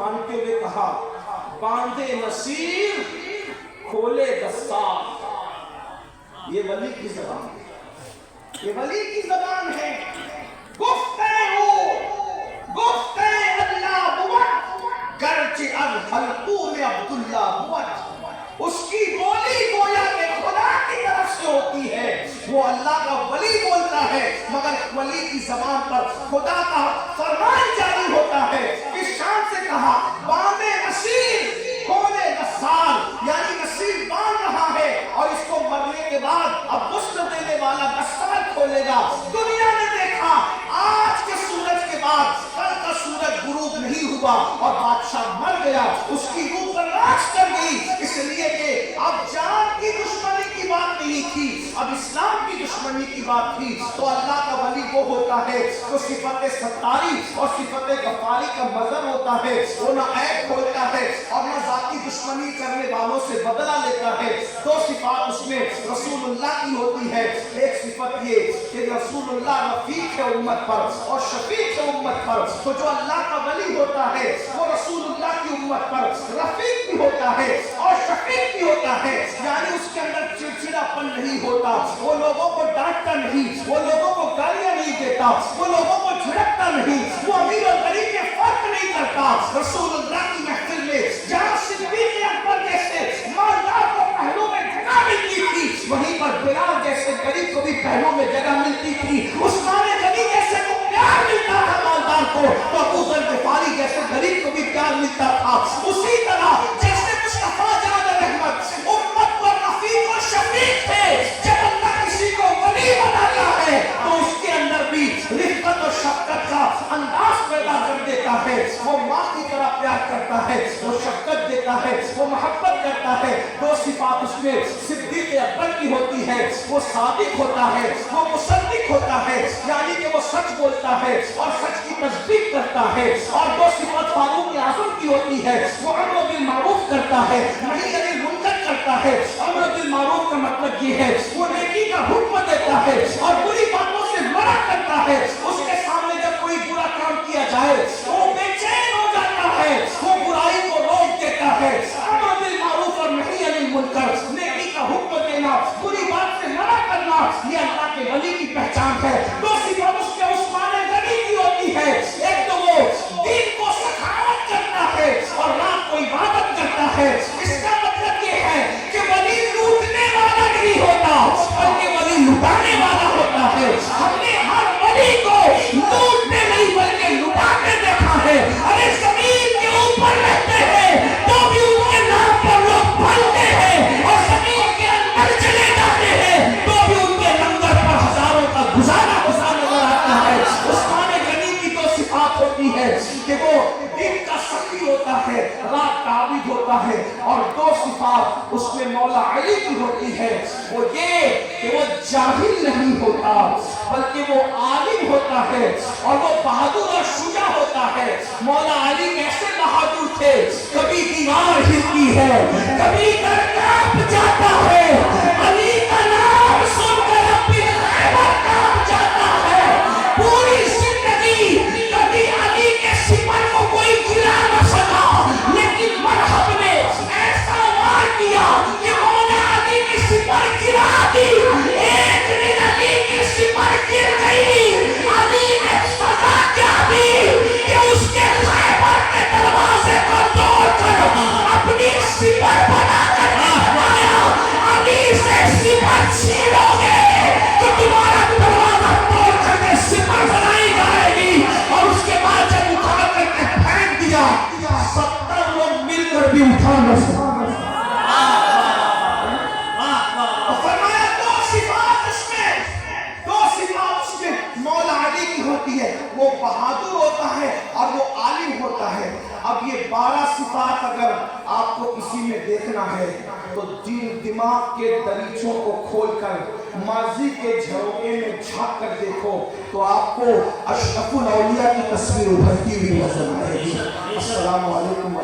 مانتے ہوئے کہا باندھے نصیر کھولے دستار. یہ ولی کی زبان ہے, یہ ولی کی زبان ہے. گفتے اللہ بود گرچہ از حلقوم عبداللہ بود. اس کی بولی گویا کہ خدا کی طرف سے ہوتی ہے, وہ اللہ کا ولی بولتا ہے مگر ولی کی زبان پر خدا کا فرمان جاری ہوتا ہے. اس شان سے کہا باندھے نصیر کھولے دستار, یعنی نصیر باندھ رہا ہے اور اس کو مرنے کے بعد اب غسل دینے والا دستار کھولے گا. دنیا نے دیکھا آج کے سورج کے بعد کل کا سورج غروب نہیں ہوا اور بادشاہ مر گیا, اس کی روح پر راکھ کر گئی, اس لیے کہ اب جان کی دشمنی کی بات نہیں تھی, اب اسلام کی دشمنی کی بات تھی. تو اللہ کا ولی وہ ہوتا ہے جو صفت ستاری اور صفت غفاری کا مظہر ہوتا ہے. وہ نہ عیب کھولتا ہے اور نہ ذاتی دشمنی کرنے والوں سے بدلہ لیتا ہے. دو صفات اس میں رسول اللہ کی ہوتی ہے. ایک صفت یہ کہ رسول اللہ رفیق ہے امت پر اور شفیق ہے امت پر. تو جو اللہ کا ولی ہوتا ہے وہ رسول اللہ کی امت پر رفیق بھی ہوتا ہے اور شفیق بھی ہوتا ہے, یعنی اس کے اندر چڑچڑا پن نہیں ہوتا, وہ لوگوں کو ڈانٹتا نہیں, وہ لوگوں کو گالیاں نہیں دیتا, وہ لوگوں کو جھڑکتا نہیں, وہ امیر اور غریب کے فرق نہیں کرتا. رسول اللہ کی محفل میں جہاں صدیق اکبر جیسے مالدار کو پہلو میں جگہ ملتی تھی, وہیں پر بلال جیسے غریب کو بھی پہلو میں جگہ ملتی تھی. عثمان غنی جیسے کو پیار ملتا تھا مالدار کو, تو ابو ذر غفاری جیسے غریب کو بھی پیار ملتا تھا. اسی طرح جیسے مصطفیٰ جان رحمت امت پر رفیق اور شفیق تھے, جب اللہ کسی کو ولی بناتا ہے تو اس کے اندر بھی رفقت اور شفقت کا انداز پیدا کر دیتا ہے. وہ ماں کی طرح پیار کرتا ہے, وہ شفقت دیتا ہے, وہ محبت کرتا ہے. دو صفات اس میں صدیق اکبر کی ہوتی ہے, وہ صادق ہوتا ہے, وہ مصدق ہوتا ہے, یعنی کہ وہ سچ بولتا ہے اور سچ کی تصدیق کرتا ہے. اور دو صفات فاروق اعظم کی ہوتی ہے, وہ امر بالمعروف کرتا ہے, نہی انل منکر کرتا ہے. امر بالمعروف کا مطلب یہ ہے وہ نیکی کا حکم دیتا ہے اور بری باتوں سے منع کرتا ہے. اس کے سامنے جب کوئی برا کام کیا جائے وہ بے چین ہو جاتا ہے, وہ برائی کو روک دیتا ہے. امر بالمعروف اور نہی انل منکر, نیکی کا حکم دینا, بری بات سے منع کرنا, یہ اللہ کے ولی کی پہچان ہے. دو صفات اس کے عثمان غنی کی ہوتی ہے, ایک تو وہ دین کو سخاوت کرتا ہے اور رات کو عبادت کرتا ہے. اس کا مطلب یہ ہے کہ ولی لوٹنے والا نہیں ہوتا بلکہ ولی لٹانے والا ہوتا ہے. ہم نے ہر ولی کو لوٹنے نہیں بلکہ لٹانے دیکھا ہے. ارے زمین کے اوپر رہتے ہیں تو بھی ان کے نام پر لوگ پھلتے ہیں, اور زمین کے اندر چلے جاتے ہیں تو بھی ان کے لنگر پر ہزاروں کا گزارا نظر آتا ہے. عثمان غنی کی دو صفات ہوتی ہے کہ وہ دن کا سخی ہوتا ہے, رات کا عابد ہوتا ہے. اور دو صفات اس میں مولا علی کی ہوتی ہے, وہ یہ کہ وہ جاہل نہیں ہوتا بلکہ وہ عالم ہوتا ہے اور وہ بہادر اور شجاع ہوتا ہے. مولا علی کیسے بہادر تھے, کبھی دیوار ہلتی ہے, کبھی در کانپ جاتا ہے, علی کا نام سن کر اپنی خیبر کانپ جاتا ہے. پوری زندگی کبھی علی کے سپر کو کوئی گرا نہ سکا, لیکن مرحب نے ایسا وار کیا کہ مولا علی کی سپر گرا دی. ایک دن علی کی سپر گر گئی, علی نے سزا کیا دی کہ اس کے خیبر کے دروازے کو توڑ کر اپنی سپر بنا کر آیا. علی سے سپر چھینو گے تو تمہارا دروازہ توڑ کر کے سپر بنائی جائے گی. اور اس کے بعد جب اٹھا کر کے پھینک دیا 70 لوگ مل کر بھی اٹھا نہ سکے. اور فرمایا دو صفات اس میں مولا علی کی ہوتی ہے, وہ بہادر ہوتا ہے اور وہ عالم ہوتا ہے. اب یہ 12 صفات اگر آپ کو کسی میں دیکھنا ہے تو دماغ کے دریچوں کو کھول کر ماضی کے جھروکے میں جھانک کر دیکھو تو آپ کو اشرف الاولیاء کی تصویر ابھرتی ہوئی نظر آئے گی. السلام علیکم.